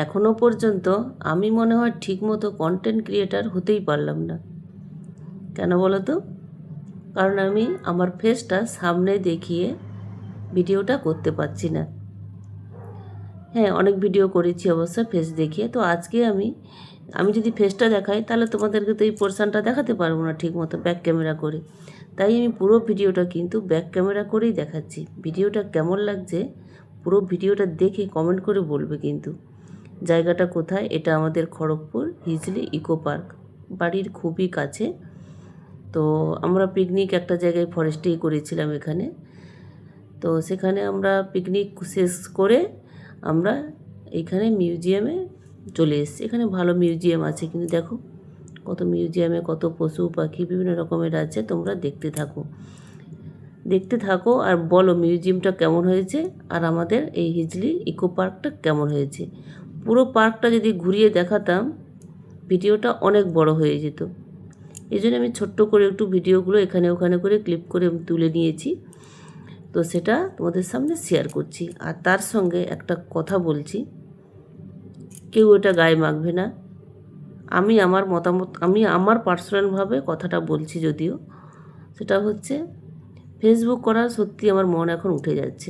এখনও পর্যন্ত আমি মনে হয় ঠিকমতো কন্টেন্ট ক্রিয়েটার হতেই পারলাম না। কেন বলো তো? কারণ আমি আমার ফেসটা সামনে দেখিয়ে ভিডিওটা করতে পারছি না। হ্যাঁ, অনেক ভিডিও করেছি অবশ্য ফেস দেখিয়ে। তো আজকে আমি যদি ফেসটা দেখাই তাহলে তোমাদেরকে তো এই পোর্শনটা দেখাতে পারবো না ঠিকমতো ব্যাক ক্যামেরা করে। তাই আমি পুরো ভিডিওটা কিন্তু ব্যাক ক্যামেরা করেই দেখাচ্ছি। ভিডিওটা কেমন লাগছে পুরো ভিডিওটা দেখে কমেন্ট করে বলবে কিন্তু। জায়গাটা কোথায়? এটা আমাদের খড়গপুর হিজলি ইকো পার্ক, বাড়ির খুবই কাছে। তো আমরা পিকনিক একটা জায়গায় ফরেস্টেই করেছিলাম এখানে। তো সেখানে আমরা পিকনিক শেষ করে আমরা এইখানে মিউজিয়ামে চলে এসেছি। এখানে ভালো মিউজিয়াম আছে কিন্তু দেখো কত মিউজিয়ামে কত পশু পাখি বিভিন্ন রকমের আছে। তোমরা দেখতে থাকো আর বলো মিউজিয়ামটা কেমন হয়েছে আর আমাদের এই হিজলি ইকো পার্কটা কেমন হয়েছে। পুরো পার্কটা যদি ঘুরিয়ে দেখাতাম ভিডিওটা অনেক বড় হয়ে যেত। এই জন্য আমি ছোট্ট করে একটু ভিডিওগুলো এখানে ওখানে করে ক্লিপ করে তুলে নিয়েছি। তো সেটা তোমাদের সামনে শেয়ার করছি। আর তার সঙ্গে একটা কথা বলছি, কেউ এটা গায়ে মাখবে না। আমি আমার মতামত, আমি আমার পার্সোনালভাবে কথাটা বলছি, যদিও সেটা হচ্ছে ফেসবুক করা সত্যি আমার মন এখন উঠে যাচ্ছে।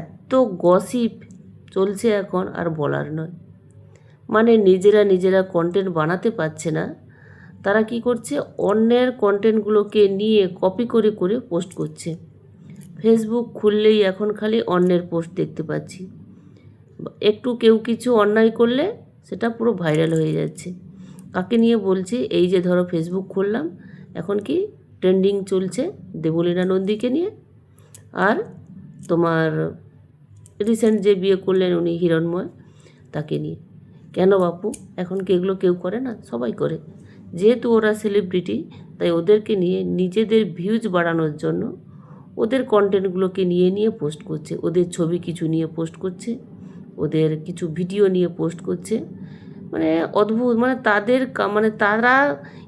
এত গসিপ চলছে এখন আর বলার নয়। মানে নিজেরা কন্টেন্ট বানাতে পারছে না, তারা কি করছে অন্যের কন্টেন্টগুলোকে নিয়ে কপি করে করে পোস্ট করছে। ফেসবুক খুললেই এখন খালি অন্যের পোস্ট দেখতে পাচ্ছি। একটু কেউ কিছু অন্যায় করলে সেটা পুরো ভাইরাল হয়ে যাচ্ছে। কাকে নিয়ে বলছি? এই যে ধরো ফেসবুক খুললাম, এখন কি ট্রেন্ডিং চলছে দেবলীনা নন্দীকে নিয়ে, আর তোমার রিসেন্ট যে বিয়ে করলেন উনি হিরণময়, তাকে নিয়ে। কেন বাপু, এখন কি এগুলো কেউ করে না? সবাই করে। যেহেতু ওরা সেলিব্রিটি, তাই ওদেরকে নিয়ে নিজেদের ভিউজ বাড়ানোর জন্য ওদের কন্টেন্টগুলোকে নিয়ে পোস্ট করছে। ওদের ছবি কিছু নিয়ে পোস্ট করছে, ওদের কিছু ভিডিও নিয়ে পোস্ট করছে। মানে অদ্ভুত, মানে তারা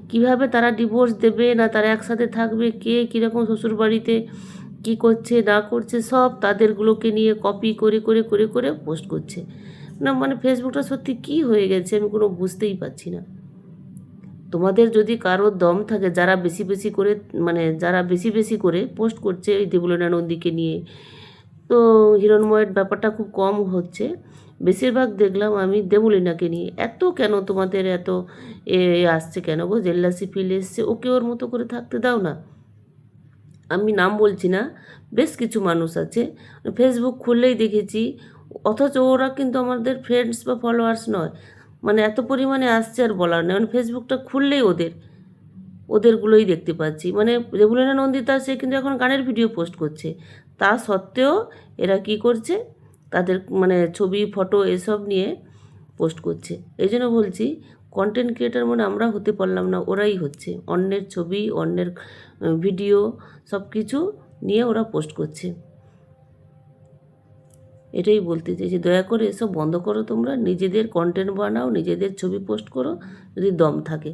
কিভাবে তারা ডিভোর্স দেবে না তারা একসাথে থাকবে, কে কীরকম শ্বশুরবাড়িতে কী করছে না করছে, সব তাদেরগুলোকে নিয়ে কপি করে করে করে করে পোস্ট করছে। না মানে ফেসবুকটা সত্যি কী হয়ে গেছে আমি কোনো বুঝতেই পারছি না। তোমাদের যদি কারোর দম থাকে, যারা বেশি বেশি করে পোস্ট করছে এই দেবলীনা নন্দীকে নিয়ে, তো হিরণময়ের ব্যাপারটা খুব কম হচ্ছে, বেশিরভাগ দেখলাম আমি দেবলীনাকে নিয়ে। এত কেন তোমাদের এত আসছে কেন গো? জেল্লাসি ফিল এসছে, ওকে ওর মতো করে থাকতে দাও না। আমি নাম বলছি না, বেশ কিছু মানুষ আছে ফেসবুক খুললেই দেখেছি, অথচ ওরা কিন্তু আমাদের ফ্রেন্ডস বা ফলোয়ার্স নয়। মানে এত পরিমাণে আসছে আর বলার নেই। মানে ফেসবুকটা খুললেই ওদেরগুলোই দেখতে পাচ্ছি। মানে দেবলীনা নন্দিতা সে কিন্তু এখন গানের ভিডিও পোস্ট করছে, তা সত্ত্বেও এরা কি করছে তাদের মানে ছবি ফটো এসব নিয়ে পোস্ট করছে। এই জন্য বলছি কন্টেন্ট ক্রিয়েটার মানে আমরা হতে পারলাম না, ওরাই হচ্ছে। অন্যের ছবি অন্যের ভিডিও সব কিছু নিয়ে ওরা পোস্ট করছে। এটাই বলতে চাইছি, দয়া করে এসব বন্ধ করো। তোমরা নিজেদের কন্টেন্ট বানাও, নিজেদের ছবি পোস্ট করো যদি দম থাকে।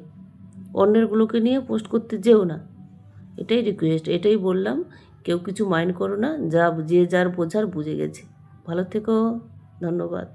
অন্যেরগুলোকে নিয়ে পোস্ট করতে যেও না, এটাই রিকোয়েস্ট, এটাই বললাম। কেউ কিছু মাইন্ড করো না, যে যার বোঝার বুঝে গেছে। ভালো থেকো, ধন্যবাদ।